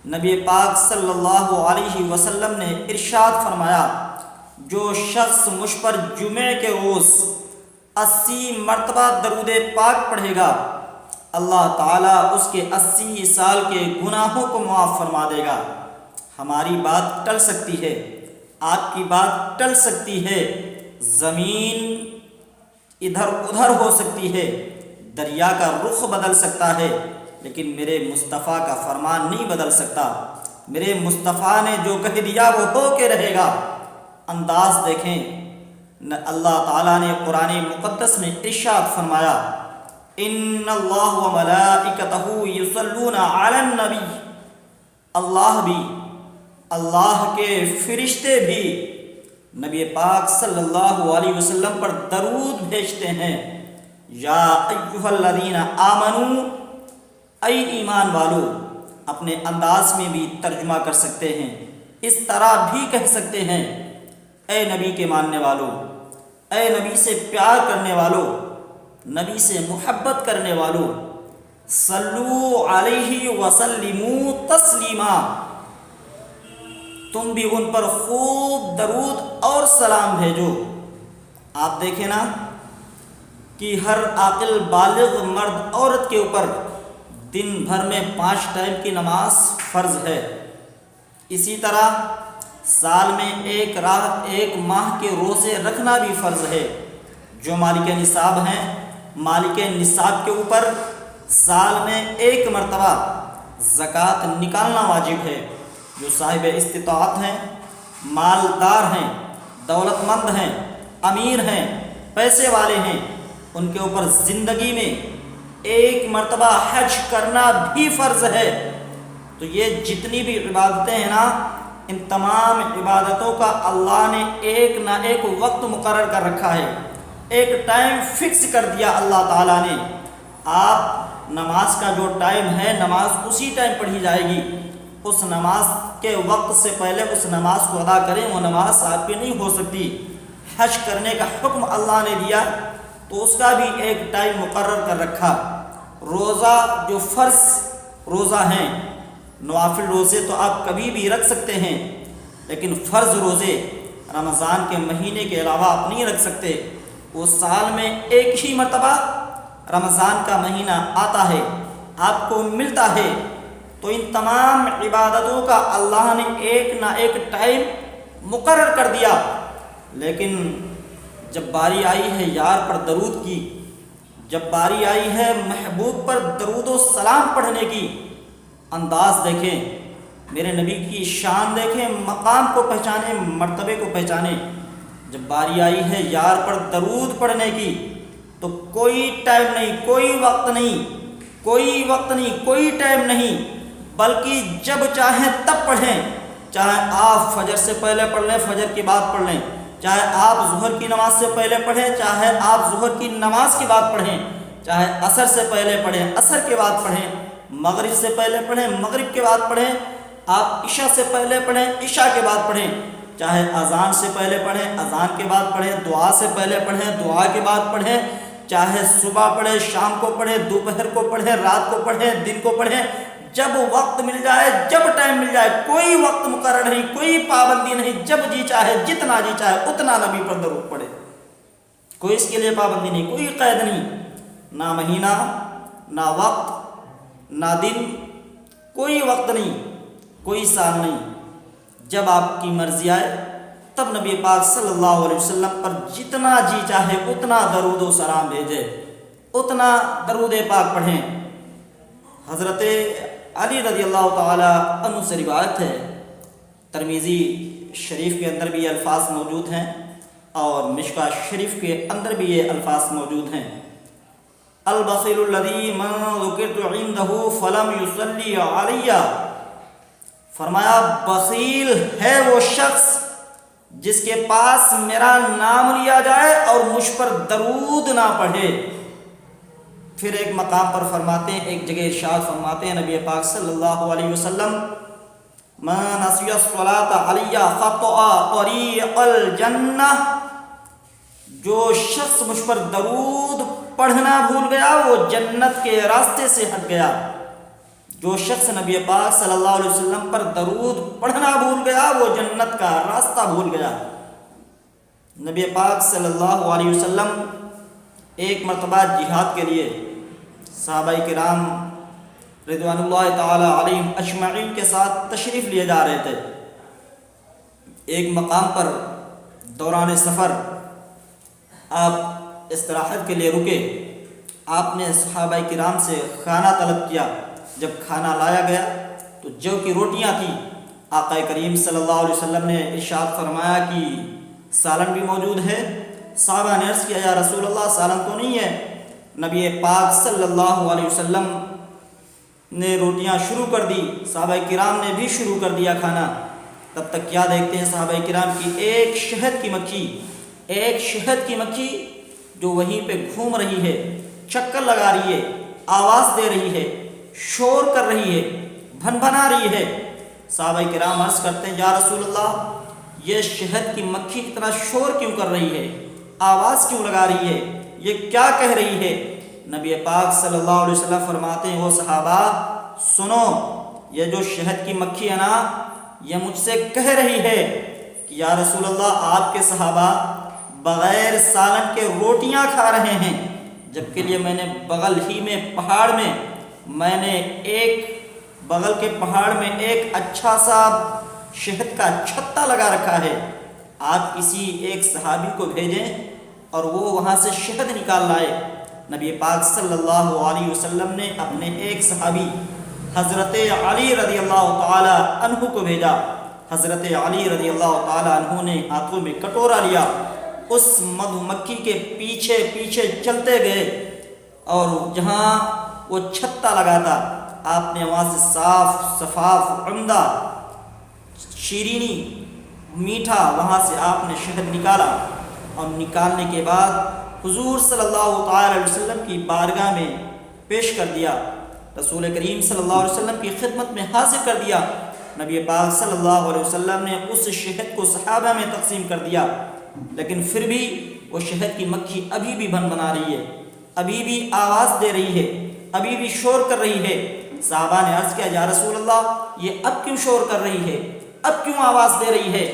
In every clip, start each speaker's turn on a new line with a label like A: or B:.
A: نبی پاک صلی اللہ علیہ وسلم نے ارشاد فرمایا، جو شخص مجھ پر جمعے کے روز 80 مرتبہ درود پاک پڑھے گا، اللہ تعالیٰ اس کے 80 سال کے گناہوں کو معاف فرما دے گا۔ ہماری بات ٹل سکتی ہے، آپ کی بات ٹل سکتی ہے، زمین ادھر ادھر ہو سکتی ہے، دریا کا رخ بدل سکتا ہے، لیکن میرے مصطفیٰ کا فرمان نہیں بدل سکتا۔ میرے مصطفیٰ نے جو کہہ دیا وہ ہو کے رہے گا۔ انداز دیکھیں، اللہ تعالیٰ نے قرآن مقدس میں ارشاد فرمایا، ان اللہ و ملائکتہ یصلون علی النبی، اللہ بھی، اللہ کے فرشتے بھی نبی پاک صلی اللہ علیہ وسلم پر درود بھیجتے ہیں۔ یا ایھا الذین آمنو، اے ایمان والو، اپنے انداز میں بھی ترجمہ کر سکتے ہیں، اس طرح بھی کہہ سکتے ہیں، اے نبی کے ماننے والو، اے نبی سے پیار کرنے والو، نبی سے محبت کرنے والو، صلو علیہ وسلموا تسلیما، تم بھی ان پر خوب درود اور سلام بھیجو۔ آپ دیکھیں نا کہ ہر عاقل بالغ مرد عورت کے اوپر دن بھر میں 5 ٹائم کی نماز فرض ہے۔ اسی طرح سال میں ایک ماہ کے روزے رکھنا بھی فرض ہے۔ جو مالک نصاب ہیں، مالک نصاب کے اوپر سال میں 1 مرتبہ زکوٰۃ نکالنا واجب ہے۔ جو صاحب استطاعت ہیں، مالدار ہیں، دولت مند ہیں، امیر ہیں، پیسے والے ہیں، ان کے اوپر زندگی میں 1 مرتبہ حج کرنا بھی فرض ہے۔ تو یہ جتنی بھی عبادتیں ہیں نا، ان تمام عبادتوں کا اللہ نے ایک نہ ایک وقت مقرر کر رکھا ہے، ایک ٹائم فکس کر دیا اللہ تعالیٰ نے۔ آپ نماز کا جو ٹائم ہے، نماز اسی ٹائم پڑھی جائے گی۔ اس نماز کے وقت سے پہلے اس نماز کو ادا کریں، وہ نماز آپ کی نہیں ہو سکتی۔ حج کرنے کا حکم اللہ نے دیا تو اس کا بھی ایک ٹائم مقرر کر رکھا۔ روزہ جو فرض روزہ ہیں، نوافل روزے تو آپ کبھی بھی رکھ سکتے ہیں، لیکن فرض روزے رمضان کے مہینے کے علاوہ آپ نہیں رکھ سکتے۔ وہ سال میں ایک ہی مرتبہ رمضان کا مہینہ آتا ہے، آپ کو ملتا ہے۔ تو ان تمام عبادتوں کا اللہ نے ایک نہ ایک ٹائم مقرر کر دیا، لیکن جب باری آئی ہے یار پر درود کی، جب باری آئی ہے محبوب پر درود و سلام پڑھنے کی، انداز دیکھیں، میرے نبی کی شان دیکھیں، مقام کو پہچانیں، مرتبے کو پہچانیں۔ جب باری آئی ہے یار پر درود پڑھنے کی تو کوئی ٹائم نہیں، کوئی وقت نہیں، کوئی وقت نہیں، کوئی ٹائم نہیں، بلکہ جب چاہیں تب پڑھیں۔ چاہے آپ فجر سے پہلے پڑھ لیں، فجر کے بعد پڑھ لیں، چاہے آپ ظہر کی نماز سے پہلے پڑھیں، چاہے آپ ظہر کی نماز کے بعد پڑھیں، چاہے عصر سے پہلے پڑھیں، عصر کے بعد پڑھیں، مغرب سے پہلے پڑھیں، مغرب کے بعد پڑھیں، آپ عشاء سے پہلے پڑھیں، عشاء کے بعد پڑھیں، چاہے اذان سے پہلے پڑھیں، اذان کے بعد پڑھیں، دعا سے پہلے پڑھیں، دعا کے بعد پڑھیں، چاہے صبح پڑھیں، شام کو پڑھیں، دوپہر کو پڑھیں، رات کو پڑھیں، دن کو پڑھیں، جب وقت مل جائے، جب ٹائم مل جائے، کوئی وقت مقرر نہیں، کوئی پابندی نہیں، جب جی چاہے، جتنا جی چاہے اتنا نبی پر درود پڑھے، کوئی اس کے لیے پابندی نہیں، کوئی قید نہیں، نہ مہینہ، نہ وقت، نہ دن، کوئی وقت نہیں، کوئی سال نہیں، جب آپ کی مرضی آئے تب نبی پاک صلی اللہ علیہ وسلم پر جتنا جی چاہے اتنا درود و سلام بھیجے، اتنا درود پاک پڑھیں۔ حضرت علی رضی اللہ تعالی عنہ سے روایت ہے، ترمذی شریف کے اندر بھی یہ الفاظ موجود ہیں اور مشکاہ شریف کے اندر بھی یہ الفاظ موجود ہیں، البخیل الذی من ذکرت عندہ فلم یصلی علی، فرمایا بخیل ہے وہ شخص جس کے پاس میرا نام لیا جائے اور مجھ پر درود نہ پڑھے۔ پھر ایک مقام پر فرماتے ہیں، ایک جگہ ارشاد فرماتے ہیں نبی پاک صلی اللہ علیہ وسلم، من نسی الصلاۃ علی خطأ طریق الجنہ، جو شخص مجھ پر درود پڑھنا بھول گیا وہ جنت کے راستے سے ہٹ گیا۔ جو شخص نبی پاک صلی اللہ علیہ وسلم پر درود پڑھنا بھول گیا وہ جنت کا راستہ بھول گیا۔ نبی پاک صلی اللہ علیہ وسلم ایک مرتبہ جہاد کے لیے صحابہ کرام رضوان اللہ تعالی علیہم اجمعین کے ساتھ تشریف لیے جا رہے تھے۔ ایک مقام پر دوران سفر آپ استراحت کے لیے رکے۔ آپ نے صحابہ کرام سے کھانا طلب کیا۔ جب کھانا لایا گیا تو جو کی روٹیاں تھیں، آقا کریم صلی اللہ علیہ وسلم نے ارشاد فرمایا کہ سالن بھی موجود ہے۔ صحابہ نے عرض کیا یا رسول اللہ سالن تو نہیں ہے۔ نبی پاک صلی اللہ علیہ وسلم نے روٹیاں شروع کر دی، صحابہ کرام نے بھی شروع کر دیا کھانا۔ تب تک کیا دیکھتے ہیں صحابہ کرام کی ایک شہد کی مکھی جو وہیں پہ گھوم رہی ہے، چکر لگا رہی ہے، آواز دے رہی ہے، شور کر رہی ہے، بھنبھنا رہی ہے۔ صحابہ کرام عرض کرتے ہیں یا رسول اللہ یہ شہد کی مکھی اتنا شور کیوں کر رہی ہے، آواز کیوں لگا رہی ہے، یہ کیا کہہ رہی ہے؟ نبی پاک صلی اللہ علیہ وسلم فرماتے ہیں وہ صحابہ سنو، یہ جو شہد کی مکھی ہے نا یہ مجھ سے کہہ رہی ہے کہ یا رسول اللہ آپ کے صحابہ بغیر سالن کے روٹیاں کھا رہے ہیں، جبکہ لیے میں نے بغل ہی میں پہاڑ میں بغل کے پہاڑ میں ایک اچھا سا شہد کا چھتا لگا رکھا ہے۔ آپ کسی ایک صحابی کو بھیجیں اور وہ وہاں سے شہد نکال لائے۔ نبی پاک صلی اللہ علیہ وسلم نے اپنے ایک صحابی حضرت علی رضی اللہ تعالی عنہ کو بھیجا۔ حضرت علی رضی اللہ تعالی عنہ نے ہاتھوں میں کٹورا لیا، اس مدھو مکھی کے پیچھے پیچھے چلتے گئے اور جہاں وہ چھتا لگا تھا آپ نے وہاں سے صاف شفاف عمدہ شیرینی میٹھا وہاں سے آپ نے شہد نکالا، اور نکالنے کے بعد حضور صلی اللہ تعالی علیہ وسلم کی بارگاہ میں پیش کر دیا، رسول کریم صلی اللہ علیہ وسلم کی خدمت میں حاضر کر دیا۔ نبی پاک صلی اللہ علیہ وسلم نے اس شہد کو صحابہ میں تقسیم کر دیا، لیکن پھر بھی وہ شہد کی مکھی ابھی بھی بنا رہی ہے، ابھی بھی آواز دے رہی ہے، ابھی بھی شور کر رہی ہے۔ صحابہ نے عرض کیا یا رسول اللہ یہ اب کیوں شور کر رہی ہے، اب کیوں آواز دے رہی ہے؟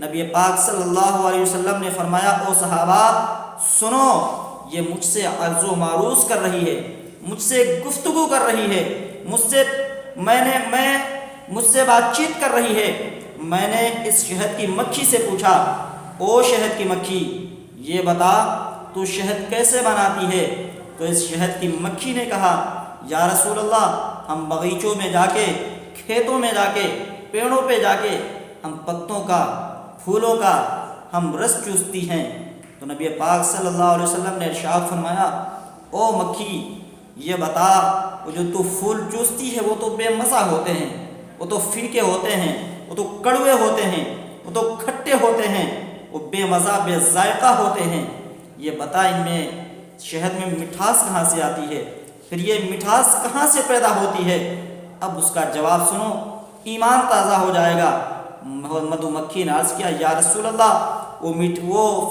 A: نبی پاک صلی اللہ علیہ وسلم نے فرمایا او صحابہ سنو، یہ مجھ سے عرض و معروض کر رہی ہے، مجھ سے گفتگو کر رہی ہے، مجھ سے بات چیت کر رہی ہے۔ میں نے اس شہد کی مکھی سے پوچھا او شہد کی مکھی یہ بتا تو شہد کیسے بناتی ہے؟ تو اس شہد کی مکھی نے کہا یا رسول اللہ ہم باغیچوں میں جا کے، کھیتوں میں جا کے، پیڑوں پہ جا کے ہم پتوں کا، پھولوں کا ہم رس چوستی ہیں۔ تو نبی پاک صلی اللہ علیہ وسلم نے ارشاد فرمایا او مکھی یہ بتا وہ جو تو پھول چوستی ہے وہ تو بے مزہ ہوتے ہیں، وہ تو پھیکے ہوتے ہیں، وہ تو کڑوے ہوتے ہیں، وہ تو کھٹے ہوتے ہیں، وہ بے مزہ بے ذائقہ ہوتے ہیں، یہ بتا ان میں شہد میں مٹھاس کہاں سے آتی ہے، پھر یہ مٹھاس کہاں سے پیدا ہوتی ہے؟ اب اس کا جواب سنو، ایمان تازہ ہو جائے گا۔ مدھو مکھی نے عرض کیا یا رسول اللہ وہ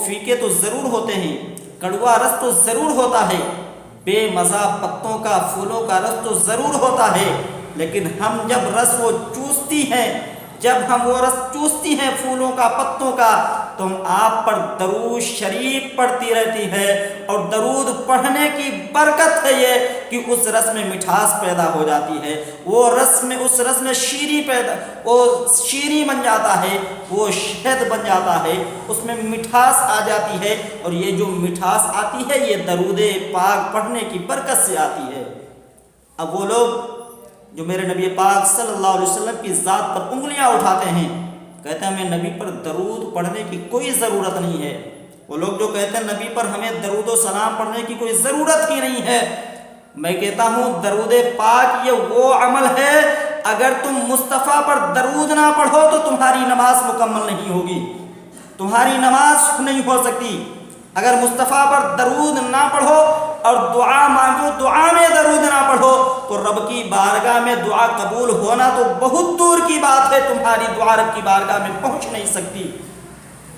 A: پھیکے تو ضرور ہوتے ہیں، کڑوا رس تو ضرور ہوتا ہے، بے مزہ پتوں کا، پھولوں کا رس تو ضرور ہوتا ہے، لیکن ہم جب رس وہ چوستی ہیں، جب ہم وہ رس چوستی ہیں پھولوں کا، پتوں کا، تو ہم آپ پر درود شریف پڑھتی رہتی ہے، اور درود پڑھنے کی برکت ہے یہ کہ اس رس میں مٹھاس پیدا ہو جاتی ہے، اس رس میں شیریں بن جاتا ہے، وہ شہد بن جاتا ہے، اس میں مٹھاس آ جاتی ہے، اور یہ جو مٹھاس آتی ہے یہ درود پاک پڑھنے کی برکت سے آتی ہے۔ اب وہ لوگ جو میرے نبی پاک صلی اللہ علیہ وسلم کی ذات پر انگلیاں اٹھاتے ہیں، کہتے ہیں ہمیں نبی پر درود پڑھنے کی کوئی ضرورت نہیں ہے، وہ لوگ جو کہتے ہیں نبی پر ہمیں درود و سلام پڑھنے کی کوئی ضرورت ہی نہیں ہے، میں کہتا ہوں درود پاک یہ وہ عمل ہے اگر تم مصطفیٰ پر درود نہ پڑھو تو تمہاری نماز مکمل نہیں ہوگی، تمہاری نماز نہیں ہو سکتی۔ اگر مصطفیٰ پر درود نہ پڑھو اور دعا مانگو، دعا میں درود نہ پڑھو تو رب کی بارگاہ میں دعا قبول ہونا تو بہت دور کی بات ہے، تمہاری دعا رب کی بارگاہ میں پہنچ نہیں سکتی۔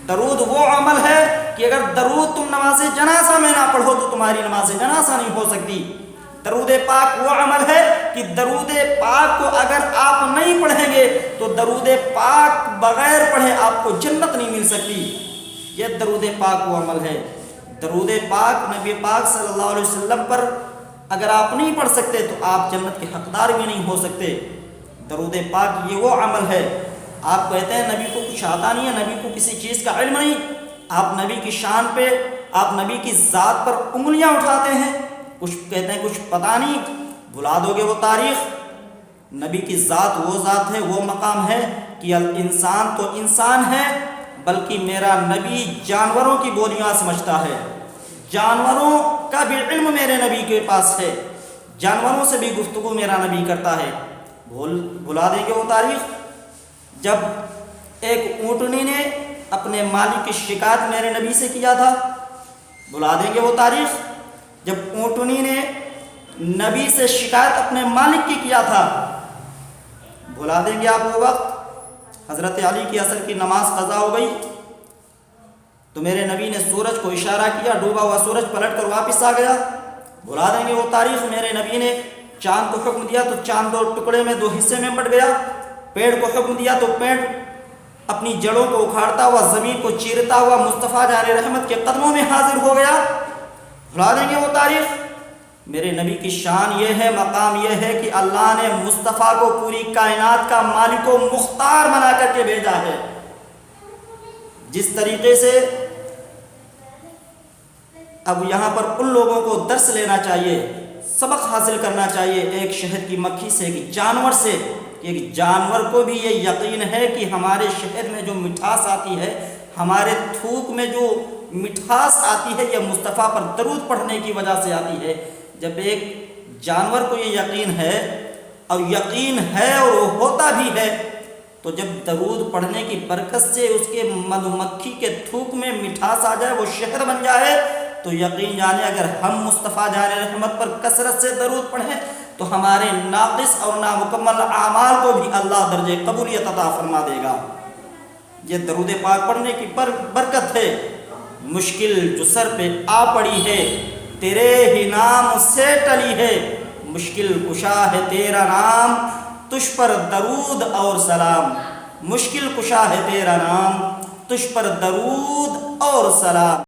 A: درود وہ عمل ہے کہ اگر درود تم نماز جنازہ میں نہ پڑھو تو تمہاری نماز جنازہ نہیں ہو سکتی۔ درود پاک وہ عمل ہے کہ درود پاک کو اگر آپ نہیں پڑھیں گے تو درود پاک بغیر پڑھے آپ کو جنت نہیں مل سکتی. یہ درود پاک وہ عمل ہے. درود پاک نبی پاک صلی اللہ علیہ وسلم پر اگر آپ نہیں پڑھ سکتے تو آپ جنت کے حقدار بھی نہیں ہو سکتے. درود پاک یہ وہ عمل ہے. آپ کہتے ہیں نبی کو کچھ آتا نہیں ہے, نبی کو کسی چیز کا علم نہیں. آپ نبی کی شان پہ, آپ نبی کی ذات پر انگلیاں اٹھاتے ہیں, کچھ کہتے ہیں کچھ پتہ نہیں. بھلا دو گے وہ تاریخ. نبی کی ذات وہ ذات ہے, وہ مقام ہے کہ انسان تو انسان ہے, بلکہ میرا نبی جانوروں کی بولیاں سمجھتا ہے. جانوروں کا بھی علم میرے نبی کے پاس ہے, جانوروں سے بھی گفتگو میرا نبی کرتا ہے. بھلا دیں گے وہ تاریخ جب ایک اونٹنی نے اپنے مالک کی شکایت میرے نبی سے کیا تھا. بھلا دیں گے وہ تاریخ جب اونٹنی نے نبی سے شکایت اپنے مالک کی کیا تھا. بھلا دیں گے آپ وہ وقت حضرت علی کی عصر کی نماز قضا ہو گئی تو میرے نبی نے سورج کو اشارہ کیا, ڈوبا ہوا سورج پلٹ کر واپس آ گیا. بھلا دیں گے وہ تاریخ میرے نبی نے چاند کو حکم دیا تو چاند 2 ٹکڑے میں 2 حصے میں بٹ گیا. پیڑ کو حکم دیا تو پیڑ اپنی جڑوں کو اکھاڑتا ہوا, زمین کو چیرتا ہوا مصطفیٰ جان رحمت کے قدموں میں حاضر ہو گیا. بھلا دیں گے وہ تاریخ. میرے نبی کی شان یہ ہے, مقام یہ ہے کہ اللہ نے مصطفیٰ کو پوری کائنات کا مالک و مختار بنا کر کے بھیجا ہے. جس طریقے سے اب یہاں پر ان لوگوں کو درس لینا چاہیے, سبق حاصل کرنا چاہیے ایک شہد کی مکھی سے, ایک جانور سے. ایک جانور کو بھی یہ یقین ہے کہ ہمارے شہد میں جو مٹھاس آتی ہے, ہمارے تھوک میں جو مٹھاس آتی ہے, یہ مصطفیٰ پر درود پڑھنے کی وجہ سے آتی ہے. جب ایک جانور کو یہ یقین ہے, اور یقین ہے اور وہ ہوتا بھی ہے, تو جب درود پڑھنے کی برکت سے اس کے مدھ مکھی کے تھوک میں مٹھاس آ جائے, وہ شہد بن جائے, تو یقین جانے اگر ہم مصطفیٰ جان رحمت پر کثرت سے درود پڑھیں تو ہمارے ناقص اور نامکمل اعمال کو بھی اللہ درجے قبولیت عطا فرما دے گا. یہ درود پاک پڑھنے کی برکت ہے. مشکل جو سر پہ آ پڑی ہے تیرے ہی نام سے ٹلی ہے, مشکل کشا ہے تیرا نام تجھ پر درود اور سلام. مشکل کشا ہے تیرا نام تجھ پر درود اور سلام.